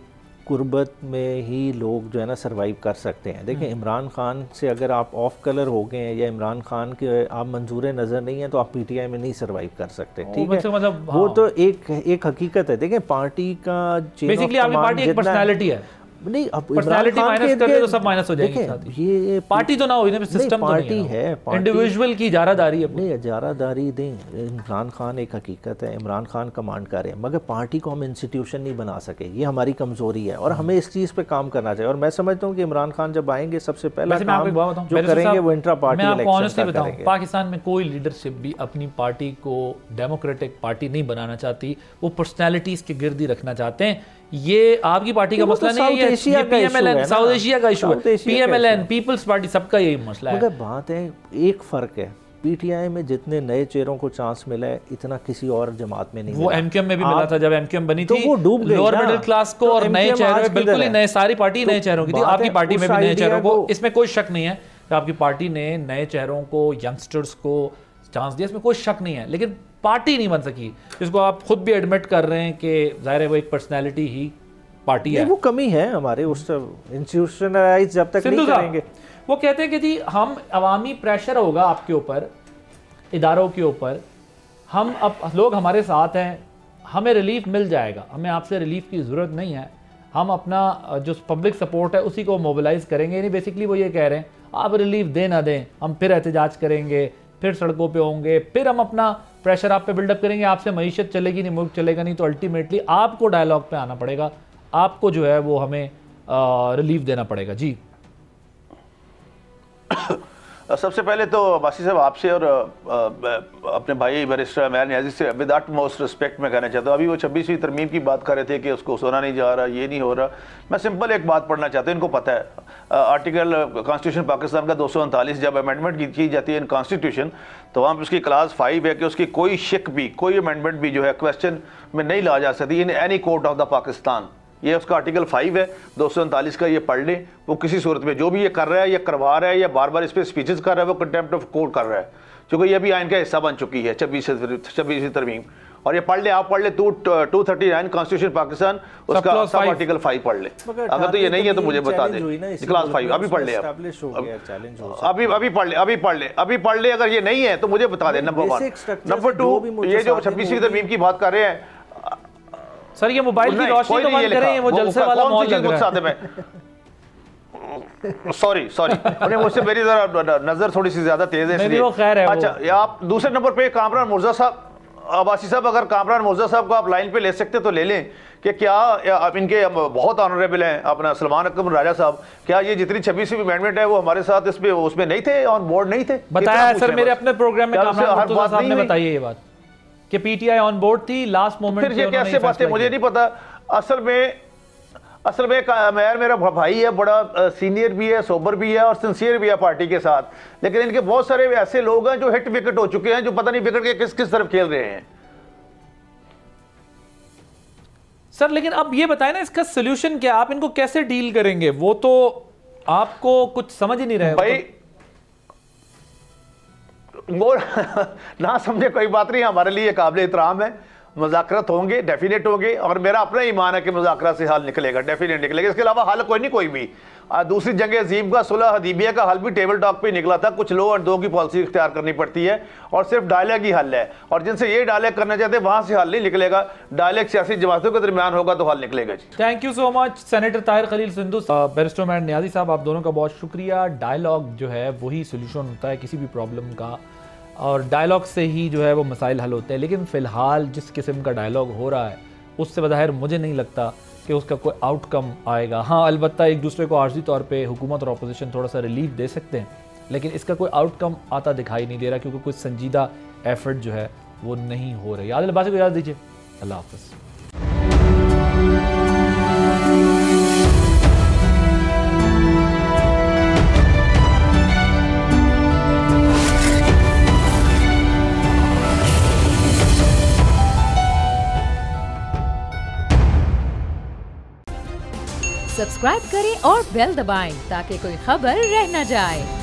कुर्बत में ही लोग जो है ना सरवाइव कर सकते हैं। देखिए इमरान खान से अगर आप ऑफ कलर हो गए हैं या इमरान खान के आप मंजूर नज़र नहीं है तो आप पीटीआई में नहीं सरवाइव कर सकते। ठीक है, मतलब वो तो एक हकीकत है। देखिए पार्टी का बेसिकली आपकी पार्टी एक पर्सनालिटी है। नहीं, अब पर्सनालिटी माइनस कर दे तो सब माइनस हो जाएगी। ये पार्टी तो ना हो, सिस्टम पार्टी है, इंडिविजुअल की इजारादारी है। नहीं, इजारादारी दें। इमरान खान एक हकीकत है, इमरान खान कमांड कर रहे हैं, मगर पार्टी को हम इंस्टीट्यूशन नहीं बना सके, ये हमारी कमजोरी है और हमें इस चीज़ पे काम करना चाहिए। और मैं समझता हूँ कि इमरान खान जब आएंगे सबसे पहला काम जो करेंगे वो इंट्रा पार्टी इलेक्शन करेंगे। पाकिस्तान में कोई लीडरशिप भी अपनी पार्टी को डेमोक्रेटिक पार्टी नहीं बनाना चाहती, वो पर्सनैलिटीज के गिर्द ही रखना चाहते हैं। ये आपकी पार्टी का मसला नहीं है, ये पीएमएलएन साउथ एशिया का इशू है, पीएमएलएन पीपल्स पार्टी सबका यही मसला है। मगर बात है, एक फ़र्क है, पीटीआई में जितने नए चेहरों को चांस मिला है इतना किसी और जमात में नहीं वो एमक्यूएम में भी मिला था जब एमक्यूएम बनी थी, वो डूब गई। लोअर मिडिल क्लास को और नए चेहरे बिल्कुल ही नए, सारी पार्टी नए चेहरों की थी। आपकी पार्टी में भी नए चेहरों को, इसमें कोई शक नहीं है कि आपकी पार्टी ने नए चेहरों को, यंगस्टर्स को चांस दिया, इसमें कोई शक नहीं है। लेकिन पार्टी नहीं बन सकी, जिसको आप खुद भी एडमिट कर रहे हैं कि जाहिर है वो एक पर्सनैलिटी ही पार्टी है। वो कमी है हमारे उस इंस्टीट्यूशनलाइज जब तक नहीं करेंगे। वो कहते हैं कि जी हम अवामी प्रेशर होगा आपके ऊपर, इदारों के ऊपर, हम अब लोग हमारे साथ हैं, हमें रिलीफ मिल जाएगा, हमें आपसे रिलीफ की ज़रूरत नहीं है, हम अपना जो पब्लिक सपोर्ट है उसी को मोबिलाइज करेंगे। यानी बेसिकली वो ये कह रहे हैं आप रिलीफ दें ना दें, हम फिर एहतजाज करेंगे, फिर सड़कों पे होंगे, फिर हम अपना प्रेशर आप पे बिल्डअप करेंगे। आपसे मईशत चलेगी नहीं, मुल्क चलेगा नहीं, तो अल्टीमेटली आपको डायलॉग पे आना पड़ेगा, आपको जो है वो हमें रिलीफ देना पड़ेगा। जी सबसे पहले तो वासी साहब आपसे और अपने भाई बैरिस्टर अमैर नियाज़ी से विद अटमोस्ट रिस्पेक्ट मैं कहना चाहता हूँ। अभी वो 26वीं तरमीम की बात कर रहे थे कि उसको सोना नहीं जा रहा, ये नहीं हो रहा। मैं सिंपल एक बात पढ़ना चाहता हूँ, इनको पता है आर्टिकल कॉन्स्टिट्यूशन पाकिस्तान का 239 जब अमेंडमेंट की जाती है इन कॉन्स्टिट्यूशन, तो वहाँ पर उसकी क्लास 5 है कि उसकी कोई शिक भी, कोई अमेंडमेंट भी जो है क्वेश्चन में नहीं ला जा सकती in any court of the Pakistan. ये उसका आर्टिकल 5 है 239 का, ये पढ़ लें। वो किसी सूरत में जो भी ये कर रहा है या करवा रहा है या बार बार इस पर स्पीचेस कर रहा है, वो कंटेम्प्ट ऑफ कोर्ट कर रहा है, क्योंकि ये भी आइन का हिस्सा बन चुकी है 26वीं तरमीम। और ये पढ़ ले, आप पढ़ ले 239 कॉन्स्टिट्यूशन पाकिस्तान, उसका सब आर्टिकल 5 पढ़ ले। अगर तो ये नहीं है तो मुझे बता दें, क्लास 5 अभी पढ़ ले, अभी पढ़ ले। अगर ये नहीं है तो मुझे बता दें। नंबर 1। नंबर 2, ये जो 26वीं तरमीम की बात कर रहे हैं सर, ये मोबाइल की रोशनी तो बंद करें, वो जलसे वाला मॉल लग रहा है। सॉरी उन्हें मुझसे मेरी जरा नजर थोड़ी सी ज्यादा तेज है इसलिए। वो खैर है। अच्छा, ये आप दूसरे नंबर पे कामरान मुर्जा साहब, अब्बासी साहब, अगर कामरान मुर्जा साहब को आप लाइन पे ले सकते तो ले लें कि क्या आप इनके बहुत ऑनरेबल हैं अपना सलमान अकबर राजा साहब, क्या ये जितनी 26वीं अमेंडमेंट है वो हमारे साथ उसमें नहीं थे, ऑन बोर्ड नहीं थे? बताया सर मेरे अपने प्रोग्राम में कामरान मुर्जा साहब ने बताई है ये बात कि पीटीआई ऑन बोर्ड थी, लास्ट मोमेंट फिर ये कैसे बात है मुझे नहीं पता। असल में अमैर मेरा भाई है, बड़ा सीनियर भी है, सोबर भी है और सिंसियर भी है पार्टी के साथ, लेकिन इनके बहुत सारे ऐसे लोग हैं जो हिट विकेट हो चुके हैं, जो पता नहीं विकेट के किस किस तरफ खेल रहे हैं। सर लेकिन अब ये बताएं ना, इसका सोल्यूशन क्या, आप इनको कैसे डील करेंगे? वो तो आपको कुछ समझ ही नहीं रहे भाई। वो ना समझे कोई बात नहीं, हमारे लिए काबिल एहतराम है, मुज़ाकरत होंगे, डेफिनेट होंगे, और मेरा अपना ईमान है कि मुज़ाकरत से हल निकलेगा, डेफिनेट निकलेगा। इसके अलावा हल कोई नहीं, कोई भी। दूसरी जंग अजीम का सुलह हदीबिया का हल भी टेबल टॉक पे निकला था, कुछ लो और दो की पॉलिसी इख्तियार करनी पड़ती है और सिर्फ डायलॉग ही हल है, और जिनसे ये डायलॉग करना चाहते हैं वहां से हल नहीं निकलेगा, डायलॉग सियासी जमातों के दरमियान होगा तो हल निकलेगा। जी thank you so much senator Tahir Khalil Sindhu, barrister Amair Niazi साहब, आप दोनों का बहुत शुक्रिया। डायलॉग जो है वही सोल्यूशन होता है किसी भी प्रॉब्लम का, और डायलॉग से ही जो है वो मसाइल हल होते हैं। लेकिन फ़िलहाल जिस किस्म का डायलॉग हो रहा है उससे बज़ाहिर मुझे नहीं लगता कि उसका कोई आउटकम आएगा। हाँ, अलबत्ता एक दूसरे को आर्जी तौर पे हुकूमत और अपोजिशन थोड़ा सा रिलीफ दे सकते हैं, लेकिन इसका कोई आउटकम आता दिखाई नहीं दे रहा, क्योंकि कोई संजीदा एफर्ट जो है वो नहीं हो रही। आदिल अब्बासी को याद दीजिए। अल्लाह हाफ़िज़। सब्सक्राइब करें और बेल दबाएं ताकि कोई खबर रह न जाए।